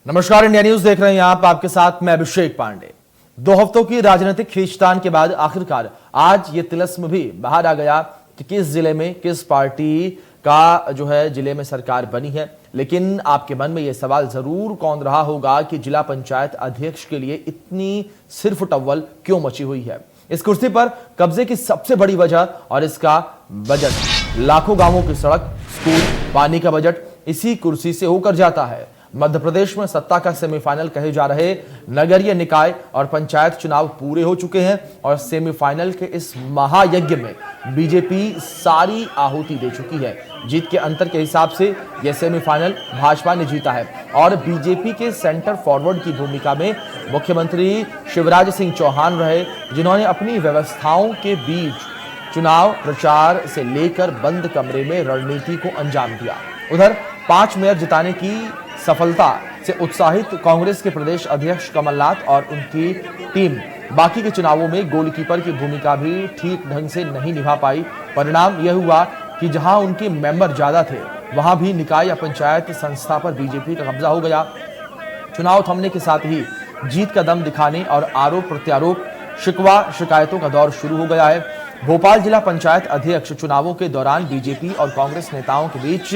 नमस्कार, India news देख रहे हैं आप। आपके साथ मैं अभिषेक पांडे। 2 हफ्तों की राजनीतिक खींचतान के बाद आखिरकार आज ये तिलिस्म भी बाहर आ गया कि किस जिले में किस पार्टी का जिले में सरकार बनी है। लेकिन आपके मन में यह सवाल जरूर कौन रहा होगा कि जिला पंचायत अध्यक्ष के लिए इतनी सिर्फ टव्वल क्यों मची हुई है। इस कुर्सी पर कब्जे की सबसे बड़ी वजह और इसका बजट, लाखों गांवों की सड़क, स्कूल, पानी का बजट इसी कुर्सी से होकर जाता है। मध्य प्रदेश में सत्ता का सेमीफाइनल कहे जा रहे नगरीय निकाय और पंचायत चुनाव पूरे हो चुके हैं और सेमीफाइनल के इस महायज्ञ में बीजेपी सारी आहुति दे चुकी है। जीत के अंतर के हिसाब से यह सेमीफाइनल भाजपा ने जीता है और बीजेपी के सेंटर फॉरवर्ड की भूमिका में मुख्यमंत्री शिवराज सिंह चौहान रहे, जिन्होंने अपनी व्यवस्थाओं के बीच चुनाव प्रचार से लेकर बंद कमरे में रणनीति को अंजाम दिया। उधर 5 मेयर जिताने की सफलता से उत्साहित कांग्रेस के प्रदेश अध्यक्ष कमलनाथ और उनकी टीम बाकी के चुनावों में गोलकीपर की भूमिका भी ठीक ढंग से नहीं निभा पाई। परिणाम यह हुआ कि जहां उनके मेंबर ज्यादा थे, वहां भी निकाय या पंचायत संस्था पर बीजेपी का कब्जा हो गया। चुनाव थमने के साथ ही जीत का दम दिखाने और आरोप प्रत्यारोप, शिकवा शिकायतों का दौर शुरू हो गया है। भोपाल जिला पंचायत अध्यक्ष चुनावों के दौरान बीजेपी और कांग्रेस नेताओं के बीच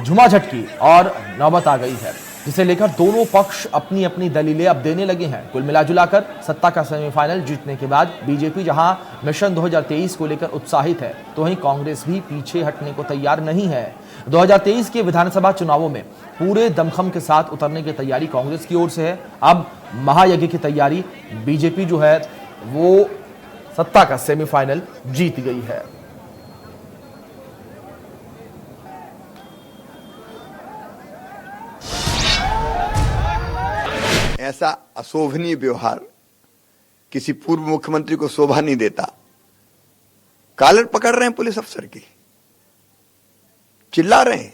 झुमाझट की और नौबत आ गई है, जिसे लेकर दोनों पक्ष अपनी अपनी दलीलें अब देने लगे हैं। कुल मिलाजुलाकर सत्ता का सेमीफाइनल जीतने के बाद बीजेपी जहां मिशन 2023 को लेकर उत्साहित है, तो वहीं कांग्रेस भी पीछे हटने को तैयार नहीं है। 2023 के विधानसभा चुनावों में पूरे दमखम के साथ उतरने की तैयारी कांग्रेस की ओर से है। अब महायज्ञ की तैयारी, बीजेपी वो सत्ता का सेमीफाइनल जीत गई है। ऐसा अशोभनीय व्यवहार किसी पूर्व मुख्यमंत्री को शोभा नहीं देता। कॉलर पकड़ रहे हैं पुलिस अफसर की, चिल्ला रहे हैं,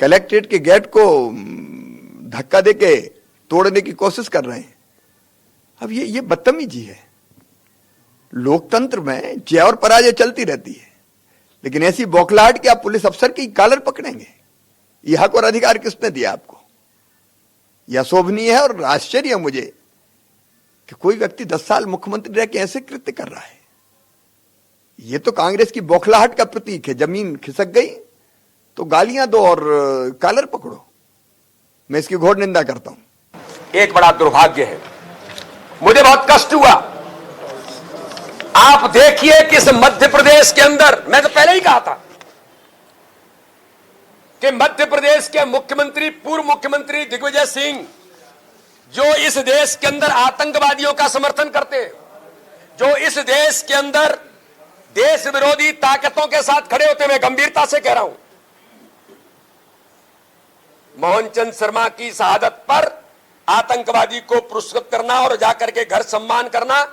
कलेक्ट्रेट के गेट को धक्का देके तोड़ने की कोशिश कर रहे हैं। अब ये बदतमीजी है। लोकतंत्र में जय और पराजय चलती रहती है, लेकिन ऐसी बौखलाहट कि आप पुलिस अफसर की कॉलर पकड़ेंगे, यह हक और अधिकार किसने दिया आपको? यह शोभनीय है और आश्चर्य है मुझे कि कोई व्यक्ति 10 साल मुख्यमंत्री रह के ऐसे कृत्य कर रहा है। यह तो कांग्रेस की बौखलाहट का प्रतीक है। जमीन खिसक गई तो गालियां दो और कॉलर पकड़ो। मैं इसकी घोर निंदा करता हूं। एक बड़ा दुर्भाग्य है, मुझे बहुत कष्ट हुआ। आप देखिए कि इस मध्य प्रदेश के अंदर, मैं तो पहले ही कहा था कि मध्य प्रदेश के मुख्यमंत्री, पूर्व मुख्यमंत्री दिग्विजय सिंह, जो इस देश के अंदर आतंकवादियों का समर्थन करते हैं, जो इस देश के अंदर देश विरोधी ताकतों के साथ खड़े होते, मैं गंभीरता से कह रहा हूं, मोहनचंद शर्मा की शहादत पर आतंकवादी को पुरस्कृत करना और जाकर के घर सम्मान करना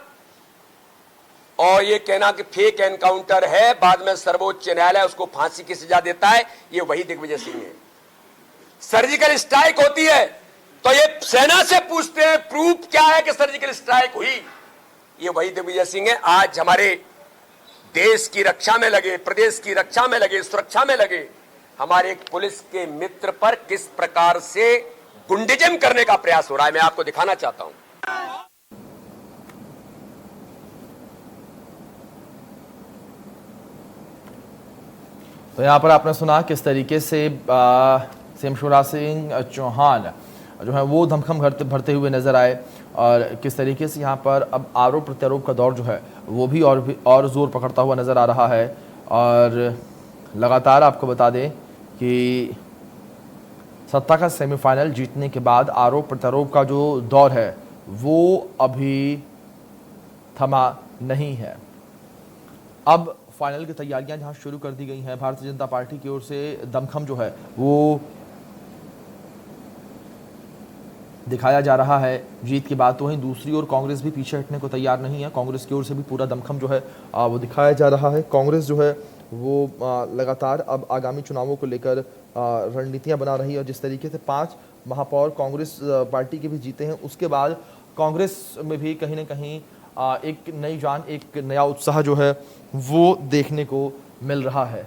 और ये कहना कि फेक एनकाउंटर है, बाद में सर्वोच्च न्यायालय उसको फांसी की सजा देता है, ये वही दिग्विजय सिंह है। सर्जिकल स्ट्राइक होती है तो ये सेना से पूछते हैं प्रूफ क्या है कि सर्जिकल स्ट्राइक हुई, ये वही दिग्विजय सिंह है। आज हमारे देश की रक्षा में लगे, प्रदेश की रक्षा में लगे, सुरक्षा में लगे हमारे एक पुलिस के मित्र पर किस प्रकार से गुंडिज्म करने का प्रयास हो रहा है, मैं आपको दिखाना चाहता हूं। तो यहाँ पर आपने सुना किस तरीके से सीएम शिवराज सिंह चौहान वो धमखम भरते हुए नजर आए और किस तरीके से यहाँ पर अब आरोप प्रत्यारोप का दौर वो भी और जोर पकड़ता हुआ नजर आ रहा है। और लगातार आपको बता दें कि सत्ता का सेमीफाइनल जीतने के बाद आरोप प्रत्यारोप का जो दौर है वो अभी थमा नहीं है। अब फाइनल की तैयारियां जहां शुरू कर दी गई हैं, भारतीय जनता पार्टी की ओर से दमखम वो दिखाया जा रहा है जीत की बात। तो वहीं दूसरी ओर कांग्रेस भी पीछे हटने को तैयार नहीं है। कांग्रेस की ओर से भी पूरा दमखम वो दिखाया जा रहा है। कांग्रेस वो लगातार अब आगामी चुनावों को लेकर रणनीतियां बना रही है और जिस तरीके से 5 महापौर कांग्रेस पार्टी के भी जीते हैं, उसके बाद कांग्रेस में भी कहीं ना कहीं एक नई जान, एक नया उत्साह वो देखने को मिल रहा है।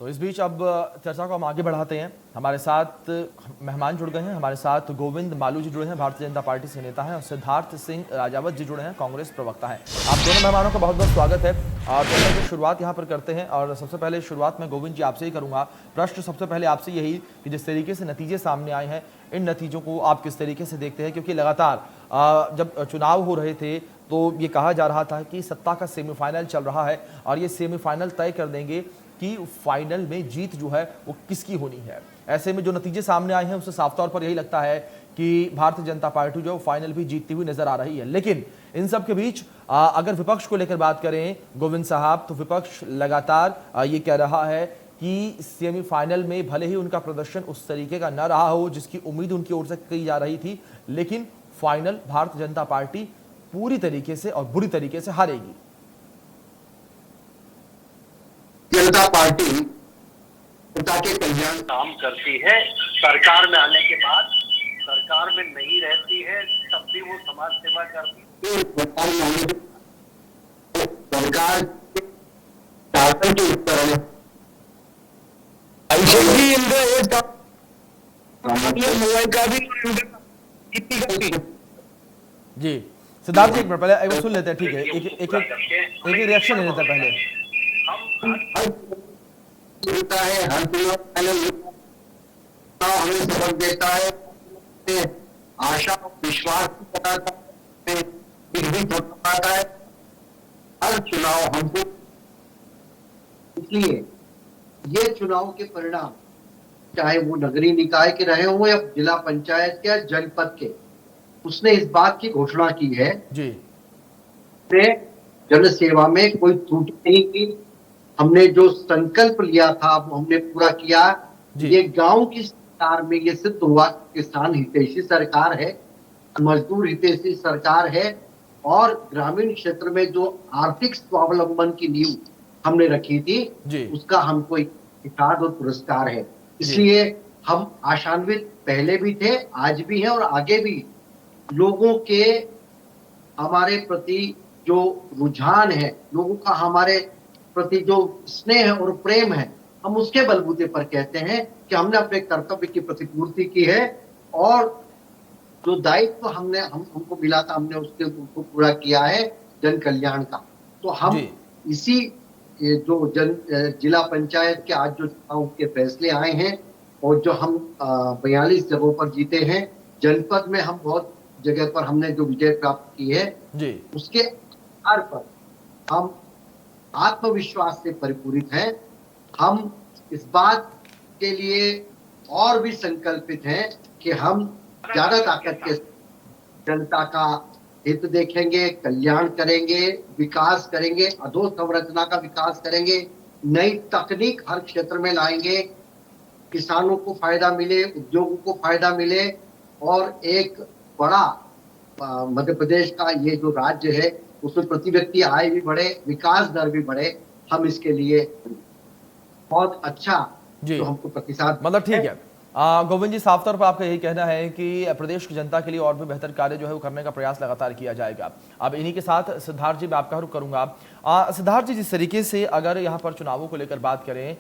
तो इस बीच अब चर्चा को हम आगे बढ़ाते हैं। हमारे साथ मेहमान जुड़ गए हैं। हमारे साथ गोविंद मालू जी जुड़े हैं, भारतीय जनता पार्टी से नेता हैं, और सिद्धार्थ सिंह राजावत जी जुड़े हैं, कांग्रेस प्रवक्ता हैं। आप दोनों मेहमानों का बहुत बहुत स्वागत है। और चर्चा की शुरुआत यहाँ पर करते हैं, और सबसे पहले शुरुआत में गोविंद जी आपसे ही करूँगा। प्रश्न सबसे पहले आपसे यही कि जिस तरीके से नतीजे सामने आए हैं, इन नतीजों को आप किस तरीके से देखते हैं? क्योंकि लगातार जब चुनाव हो रहे थे तो ये कहा जा रहा था कि सत्ता का सेमीफाइनल चल रहा है, और ये सेमीफाइनल तय कर देंगे कि फाइनल में जीत जो है वो किसकी होनी है। ऐसे में जो नतीजे सामने आए हैं उससे साफ तौर पर यही लगता है कि भारतीय जनता पार्टी जो फाइनल भी जीतती हुई नजर आ रही है। लेकिन इन सब के बीच अगर विपक्ष को लेकर बात करें गोविंद साहब, तो विपक्ष लगातार ये कह रहा है कि सेमीफाइनल में भले ही उनका प्रदर्शन उस तरीके का न रहा हो जिसकी उम्मीद उनकी ओर से की जा रही थी, लेकिन फाइनल भारतीय जनता पार्टी पूरी तरीके से और बुरी तरीके से हारेगी। जनता पार्टी जनता के कल्याण काम करती है। सरकार में आने के बाद सरकार में नहीं रहती है, तब भी वो समाज सेवा करती है। सरकार शासन के उपकरण का भी जी सिद्धार्थ जी, एक मिनट पहले एक बार सुन लेते हैं, ठीक है? एक रिएक्शन ले लेते हैं पहले। होता है हर हमें सबक देता है, आशा और विश्वास बताता है। हर चुनाव हमको, इसलिए ये चुनाव के परिणाम चाहे वो नगरीय निकाय के रहे हो या जिला पंचायत के या जनपद के, उसने इस बात की घोषणा की है जी जन सेवा में कोई त्रुटि नहीं की। हमने जो संकल्प लिया था वो हमने पूरा किया। ये गांव की सरकार में ये सिद्ध हुआ, किसान हितैषी सरकार है, मजदूर हितैषी सरकार है, और ग्रामीण क्षेत्र में जो आर्थिक स्वावलंबन की नींव हमने रखी थी उसका हमको इनाम और पुरस्कार है। इसलिए हम आशान्वित पहले भी थे, आज भी हैं, और आगे भी। लोगों के हमारे प्रति जो रुझान है, लोगों का हमारे प्रति जो स्नेह और प्रेम है, हम उसके बलबूते पर कहते हैं कि हमने अपने कर्तव्य की प्रतिपूर्ति की है, और जो दायित्व हमको मिला था हमने उसको पूरा किया है जन कल्याण का। तो हम इसी जो जिला पंचायत के आज जो चुनाव के फैसले आए हैं, और जो हम 42 जगहों पर जीते हैं, जनपद में हम बहुत जगह पर हमने जो विजय प्राप्त की है उसके आधार पर हम आत्मविश्वास से परिपूरित हैं। हम इस बात के लिए और भी संकल्पित हैं कि हम ज्यादा ताकत के जनता का हित देखेंगे, कल्याण करेंगे, विकास करेंगे, अधोसंरचना का विकास करेंगे, नई तकनीक हर क्षेत्र में लाएंगे, किसानों को फायदा मिले, उद्योगों को फायदा मिले, और एक बड़ा मध्य प्रदेश का ये जो राज्य है उसमें प्रति व्यक्ति आय भी बढ़े, विकास दर भी बढ़े। हम इसके लिए बहुत अच्छा जो हमको प्रतिशत, मतलब ठीक है। गोविंद जी, साफ तौर पर आपका यही कहना है कि प्रदेश की जनता के लिए और भी बेहतर कार्य जो है वो करने का प्रयास लगातार किया जाएगा। अब इन्हीं के साथ सिद्धार्थ जी, मैं आपका रुख करूंगा। सिद्धार्थ जी, जिस तरीके से अगर यहाँ पर चुनावों को लेकर बात करें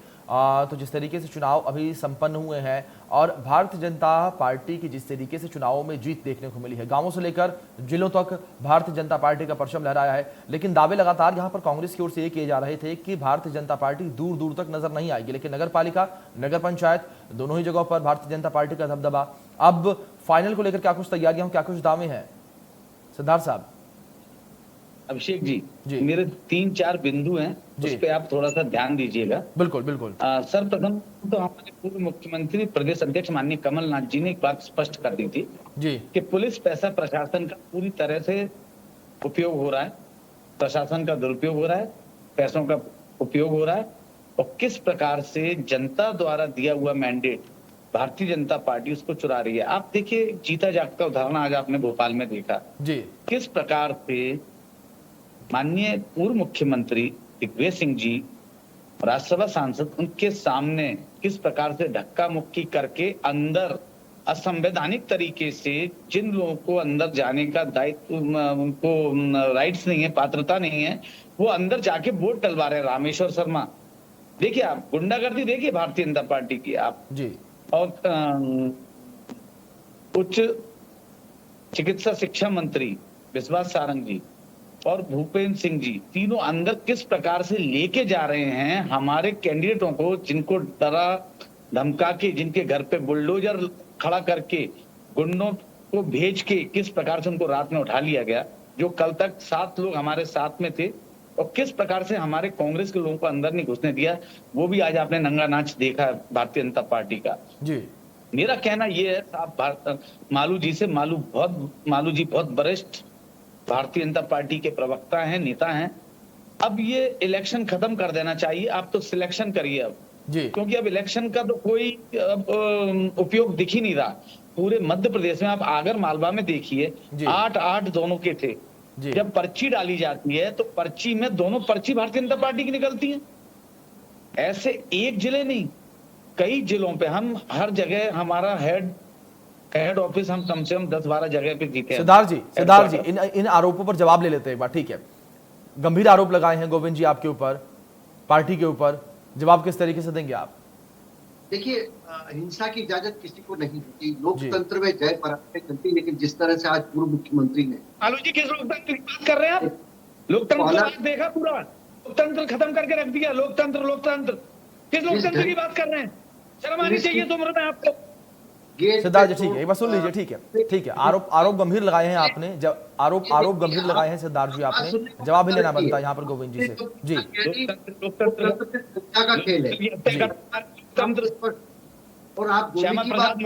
तो जिस तरीके से चुनाव अभी संपन्न हुए हैं, और भारतीय जनता पार्टी की जिस तरीके से चुनावों में जीत देखने को मिली है, गांवों से लेकर जिलों तक भारतीय जनता पार्टी का परचम लहराया है, लेकिन दावे लगातार यहां पर कांग्रेस की ओर से ये किए जा रहे थे कि भारतीय जनता पार्टी दूर दूर तक नजर नहीं आएगी, लेकिन नगर पालिका, नगर पंचायत, दोनों ही जगहों पर भारतीय जनता पार्टी का दबदबा। अब फाइनल को लेकर क्या कुछ तैयारियां, क्या कुछ दावे हैं सिद्धार्थ साहब? अभिषेक जी, मेरे 3-4 बिंदु हैं, उस पे आप थोड़ा सा ध्यान दीजिएगा। बिल्कुल बिल्कुल। सर्वप्रथम तो हमारे पूर्व मुख्यमंत्री प्रदेश अध्यक्ष माननीय कमलनाथ जी ने एक बात स्पष्ट कर दी थी कि पुलिस पैसा प्रशासन का पूरी तरह से उपयोग हो रहा है, प्रशासन का दुरुपयोग हो रहा है, पैसों का उपयोग हो रहा है, और किस प्रकार से जनता द्वारा दिया हुआ मैंडेट भारतीय जनता पार्टी उसको चुरा रही है। आप देखिए, जीता जागता उदाहरण आज आपने भोपाल में देखा किस प्रकार से माननीय पूर्व मुख्यमंत्री दिग्विजय सिंह जी, राज्यसभा सांसद, उनके सामने किस प्रकार से धक्का मुक्की करके अंदर असंवैधानिक तरीके से जिन लोगों को अंदर जाने का दायित्व, उनको राइट्स नहीं है, पात्रता नहीं है, वो अंदर जाके वोट डलवा रहे हैं। रामेश्वर शर्मा देखिए आप गुंडागर्दी देखिए भारतीय जनता पार्टी की आप जी और उच्च चिकित्सा शिक्षा मंत्री विश्वास सारंग जी और भूपेंद्र सिंह जी तीनों अंदर किस प्रकार से लेके जा रहे हैं हमारे कैंडिडेटों को, जिनको डरा धमका के, जिनके घर पे बुलडोजर खड़ा करके गुंडों को भेज के किस प्रकार से उनको रात में उठा लिया गया, जो कल तक 7 लोग हमारे साथ में थे, और किस प्रकार से हमारे कांग्रेस के लोगों को अंदर नहीं घुसने दिया, वो भी आज आपने नंगा नाच देखा भारतीय जनता पार्टी का। जी मेरा कहना ये है साहब, मालू जी बहुत वरिष्ठ भारतीय जनता पार्टी के प्रवक्ता हैं, नेता हैं। अब ये इलेक्शन खत्म कर देना चाहिए, आप तो सिलेक्शन करिए अब जी क्योंकि अब इलेक्शन का तो कोई उपयोग दिख ही नहीं रहा। पूरे मध्य प्रदेश में आप आगर मालवा में देखिए, 8-8 दोनों के थे। जब पर्ची डाली जाती है तो पर्ची में दोनों पर्ची भारतीय जनता पार्टी की निकलती है। ऐसे एक जिले नहीं, कई जिलों पे हम हर जगह हमारा हेड ऑफिस हम कम से कम 10-12 जगह पे जीते हैं। सिद्धार्थ जी इन आरोपों पर जवाब ले लेते हैं एक बार, ठीक है। गंभीर आरोप लगाए हैं गोविंद जी आपके ऊपर, पार्टी के ऊपर, जवाब किस तरीके से देंगे आप? देखिए, हिंसा की इजाजत किसी को नहीं होती, लोकतंत्र में जय पराजय चलती, लेकिन जिस तरह से आज पूर्व मुख्यमंत्री ने आलू जी किस लोकतंत्र की बात कर रहे हैं आप? लोकतंत्र देखा पूरा, लोकतंत्र खत्म करके रख दिया। लोकतंत्र किस लोकतंत्र की बात कर रहे हैं? शर्म आनी चाहिए तुम में आपको। सिद्धार्थ जी ठीक है, एक बार सुन लीजिए, ठीक है। आरोप गंभीर लगाए हैं आपने, जब आरोप गंभीर लगाए हैं सिद्धार्थ जी आपने, जवाब भी लेना बनता है यहाँ पर गोविंद जी से। जी का खेल है और आप श्यामा प्रसाद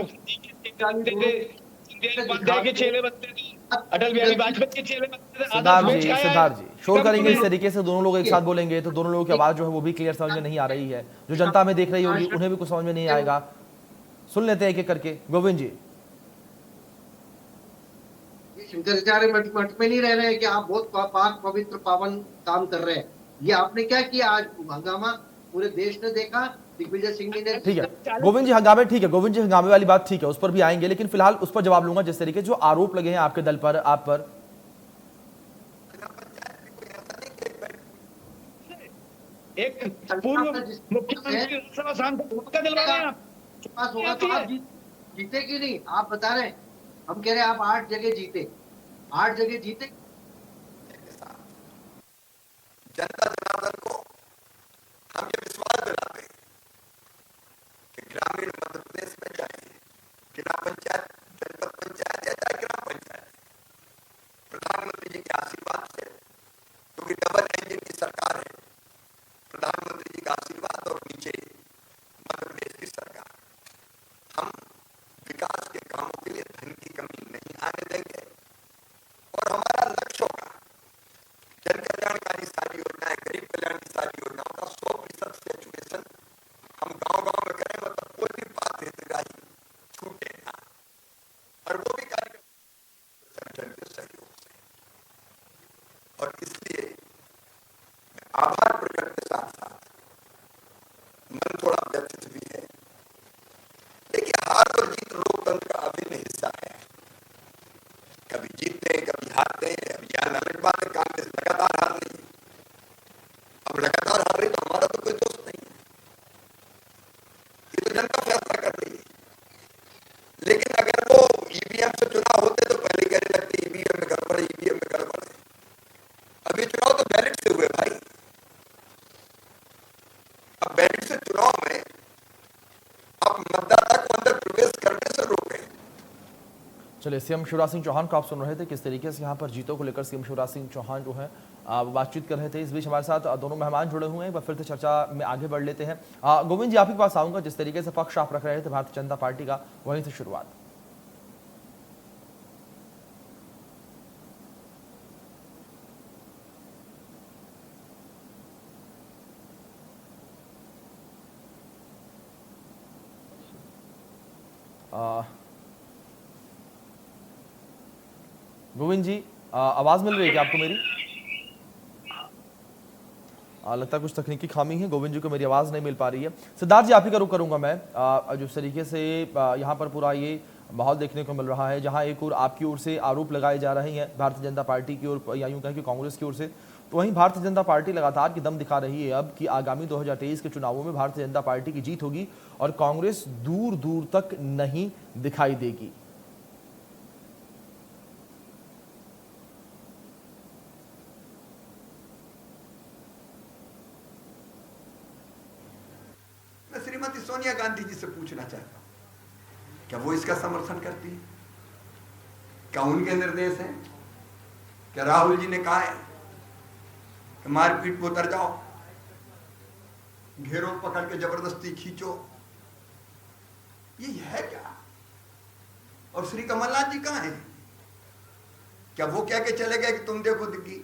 के चेले बनते थे, अटल बिहारी वाजपेयी के चेले बनते थे। सिद्धार्थ जी शोर करेंगे इस तरीके से, दोनों लोग एक साथ बोलेंगे तो दोनों लोगों की आवाज जो है वो भी क्लियर समझ में नहीं आ रही है, जो जनता में देख रही होगी उन्हें भी कुछ समझ में नहीं आएगा। सुन लेते हैं एक एक करके। गोविंद जी, शंकराचार्य मठ में नहीं रह रहे हैं कि आप बहुत पाक पवित्र पावन काम कर रहे हैं। ये आपने क्या किया? आज हंगामा पूरे देश ने देखा, दिग्विजय सिंह ने। ठीक है गोविंद जी, हंगामे ठीक है, गोविंद जी हंगामे वाली बात ठीक है, उस पर भी आएंगे, लेकिन फिलहाल उस पर जवाब लूंगा जिस तरीके जो आरोप लगे हैं आपके दल पर, आप पर। एक पूर्व मुख्यमंत्री सांसद दिलवा रहे हैं आप, पास होगा तो आप जीते कि नहीं? आप बता रहे हैं, हम कह रहे हैं आप 8 जगह जीते, 8 जगह जीते। जनता जनार्दन को हम ये विश्वास दिलाते हैं कि ग्रामीण मध्य प्रदेश में जाए, ग्राम पंचायत, जनपद पंचायत या चाहे ग्राम पंचायत, प्रधानमंत्री जी के आशीर्वाद से, क्योंकि डबल इंजन की सरकार है, प्रधानमंत्री जी का आशीर्वाद और नीचे मध्य प्रदेश की सरकार, हम विकास के कामों के लिए धन की कमी नहीं आने देंगे और हमारा लक्ष्य होगा जन कल्याणकारी सारी योजनाएं, गरीब कल्याण की सारी योजनाओं का 100% सैचुरेशन हम गांव-गांव में करें, मतलब कोई भी बात हितग्राही छूटे ना, और वो भी कार्यक्रम संगठन के सहयोग से। और इसलिए मैं आभार प्रकट के साथ साथ मन थोड़ा व्यथित भी है। देखिए, हार और जीत लोकतंत्र का अभिन्न हिस्सा है, कभी जीतते हैं कभी हारते हैं। अब यह अलग बात है, कांग्रेस लगातार हार रही है, अब लगातार हार रही तो हमारा तो कोई दोस्त नहीं है, ये तो जनता फैसला कर रही है। लेकिन अगर वो ईवीएम से चुनाव होते तो पहले कहने लगते ईवीएम में गड़बड़ है, ईवीएम में गड़बड़ है। अब ये चुनाव तो बैलेट से हुए भाई, अब बैलेट से चुनाव में आप मतदाता को अंदर प्रवेश करने से रोक रहे हैं। चलिए, सीएम शिवराज सिंह चौहान को आप सुन रहे थे, किस तरीके से यहाँ पर जीतों को लेकर सीएम शिवराज सिंह चौहान जो है बातचीत कर रहे थे। इस बीच हमारे साथ दोनों मेहमान जुड़े हुए हैं, एक बार फिर से चर्चा में आगे बढ़ लेते हैं। गोविंद जी, आप ही के पास आऊंगा, जिस तरीके से पक्ष आप रख रहे थे भारतीय जनता पार्टी का, वहीं से शुरुआत। गोविंद जी, आवाज मिल रही है क्या आपको मेरी? लगता है कुछ तकनीकी खामी है, गोविंद जी को मेरी आवाज नहीं मिल पा रही है। सिद्धार्थ जी, आप ही का रुख करूंगा मैं। जिस तरीके से यहाँ पर पूरा ये माहौल देखने को मिल रहा है, जहां एक और आपकी ओर से आरोप लगाए जा रहे हैं भारतीय जनता पार्टी की ओर, या यूं कहें कि कांग्रेस की ओर से, तो वहीं भारतीय जनता पार्टी लगातार की दम दिखा रही है अब कि आगामी 2023 के चुनावों में भारतीय जनता पार्टी की जीत होगी और कांग्रेस दूर दूर तक नहीं दिखाई देगी। मैं श्रीमती सोनिया गांधी जी से पूछना चाहता हूं, क्या वो इसका समर्थन करती है? क्या उनके निर्देश हैं? क्या राहुल जी ने कहा है कि मारपीट में उतर जाओ, घेरो पकड़ के जबरदस्ती खींचो? ये है क्या? और श्री कमलनाथ जी कहां हैं? क्या वो कह के चले गए कि तुम देखो दिग्गी?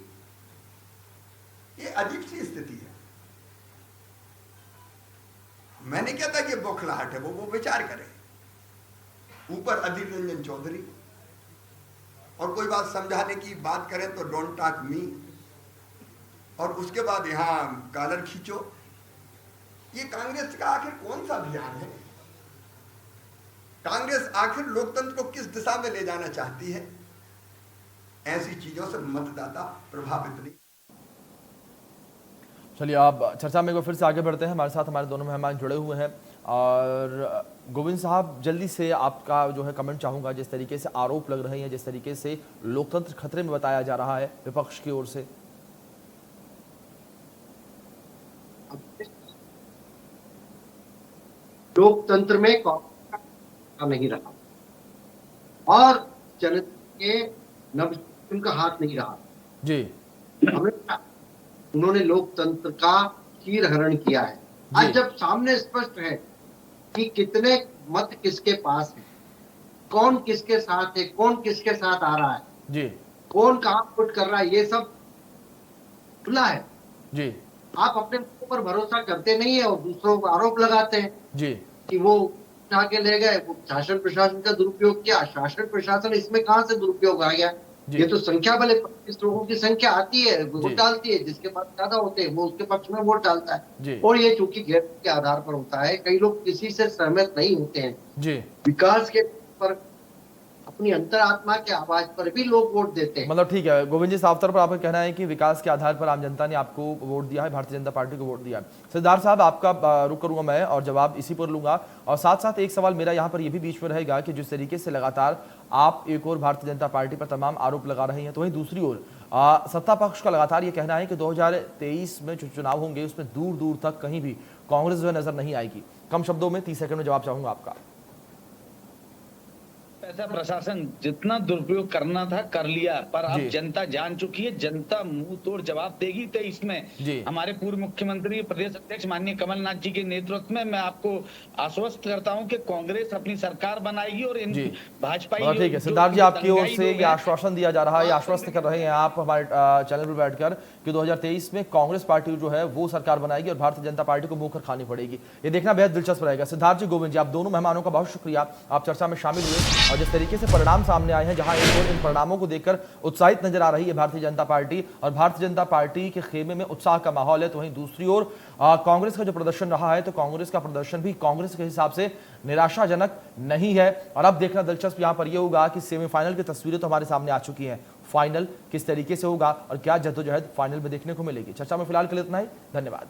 ये अजीब सी स्थिति है। मैंने क्या था कि बौखलाहट है, वो विचार करें। ऊपर अधीर रंजन चौधरी, और कोई बात समझाने की बात करें तो डोंट टॉक मी, और उसके बाद यहां कॉलर खींचो। ये कांग्रेस का आखिर कौन सा अभियान है? कांग्रेस आखिर लोकतंत्र को किस दिशा में ले जाना चाहती है? ऐसी चीजों से मतदाता प्रभावित नहीं। चलिए आप चर्चा में फिर से आगे बढ़ते हैं। हमारे साथ हमारे दोनों मेहमान जुड़े हुए हैं, और गोविंद साहब जल्दी से आपका जो है कमेंट चाहूंगा। जिस तरीके से आरोप लग रहे हैं, जिस तरीके से लोकतंत्र खतरे में बताया जा रहा है विपक्ष की ओर से, लोकतंत्र में कांग्रेस का नहीं रहा और जनता के नब्ज उनका हाथ नहीं रहा जी। हमेशा उन्होंने लोकतंत्र का चीरहरण किया है। आज जब सामने स्पष्ट है कि कितने मत किसके पास है, कौन किसके साथ है, कौन किसके साथ आ रहा है जी, कौन कहां वोट कर रहा है, ये सब खुला है जी। आप अपने ऊपर भरोसा करते नहीं है और दूसरों को आरोप लगाते हैं जी कि वो उठा के ले गए, वो शासन प्रशासन का दुरुपयोग किया। शासन प्रशासन इसमें कहां से दुरुपयोग आ गया? ये तो संख्या बल 25 लोगों की संख्या आती है, वोट डालती है, जिसके पास ज्यादा होते हैं वो उसके पक्ष में वोट डालता है। और ये चूंकि गैर के आधार पर होता है, कई लोग किसी से सहमत नहीं होते हैं जी। विकास के पर अपनी अंतरात्मा के आवाज पर भी लोग वोट देते हैं। मतलब ठीक है गोविंद जी, साफ तौर पर आपका कहना है कि विकास के आधार पर आम जनता ने आपको वोट दिया है, भारतीय जनता पार्टी को वोट दिया है। सिद्धार्थ साहब आपका रुख करूंगा मैं और जवाब इसी पर लूंगा, और साथ साथ एक सवाल मेरा यहाँ पर यह भी बीच में रहेगा कि जिस तरीके से लगातार आप एक और भारतीय जनता पार्टी पर तमाम आरोप लगा रहे हैं, तो वहीं दूसरी ओर सत्ता पक्ष का लगातार ये कहना है कि 2023 में जो चुनाव होंगे उसमें दूर दूर तक कहीं भी कांग्रेस जो है नजर नहीं आएगी। कम शब्दों में 30 सेकंड में जवाब चाहूंगा आपका। ऐसा प्रशासन जितना दुरुपयोग करना था कर लिया, पर अब जनता जान चुकी है, जनता मुंह तोड़ जवाब देगी। 23 में हमारे पूर्व मुख्यमंत्री प्रदेश अध्यक्ष माननीय कमलनाथ जी के नेतृत्व में मैं आपको आश्वस्त करता हूं कि कांग्रेस अपनी सरकार बनाएगी और इन भाजपा। ठीक है सिद्धार्थ जी, आपकी ओर से ये आश्वासन दिया जा रहा है, आश्वस्त कर रहे हैं आप हमारे चैनल पर बैठकर कि 2023 में कांग्रेस पार्टी जो है वो सरकार बनाएगी और भारतीय जनता पार्टी को मुंह कर खानी पड़ेगी। ये देखना बेहद दिलचस्प रहेगा। सिद्धार्थ जी, गोविंद जी, आप दोनों मेहमानों का बहुत शुक्रिया, आप चर्चा में शामिल हुए। और जिस तरीके से परिणाम सामने आए हैं, जहां एक और इन परिणामों को देखकर उत्साहित नजर आ रही है भारतीय जनता पार्टी और भारतीय जनता पार्टी के खेमे में उत्साह का माहौल है, तो वहीं दूसरी ओर कांग्रेस का जो प्रदर्शन रहा है, तो कांग्रेस का प्रदर्शन भी कांग्रेस के हिसाब से निराशाजनक नहीं है। और अब देखना दिलचस्प यहां पर यह होगा कि सेमीफाइनल की तस्वीरें तो हमारे सामने आ चुकी हैं, फाइनल किस तरीके से होगा और क्या जद्दोजहद फाइनल में देखने को मिलेगी। चर्चा में फिलहाल के लिए इतना ही, धन्यवाद।